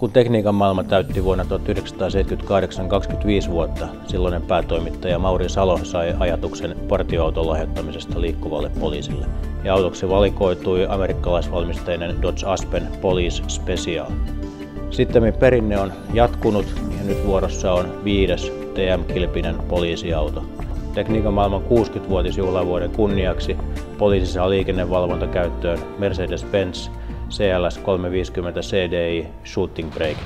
Kun tekniikan maailma täytti vuonna 1978 25 vuotta, silloinen päätoimittaja Mauri Salo sai ajatuksen partioauton lahjoittamisesta liikkuvalle poliisille. Ja autoksi valikoitui amerikkalaisvalmisteinen Dodge Aspen Police Special. Sittemmin perinne on jatkunut ja nyt vuorossa on 5. TM-kilpinen poliisiauto. Tekniikan maailman 60-vuotisjuhlavuoden kunniaksi poliisi saa liikennevalvontakäyttöön Mercedes-Benz CLS 350 CDI Shooting Brake.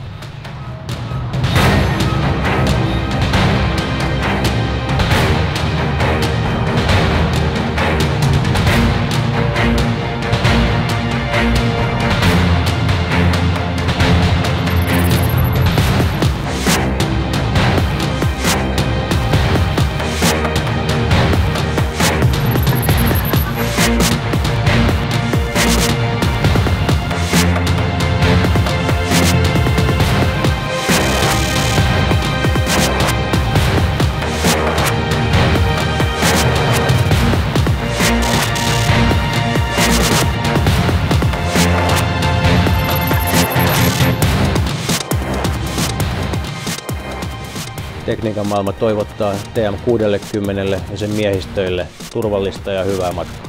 Tekniikan maailma toivottaa TM60 ja sen miehistöille turvallista ja hyvää matkaa.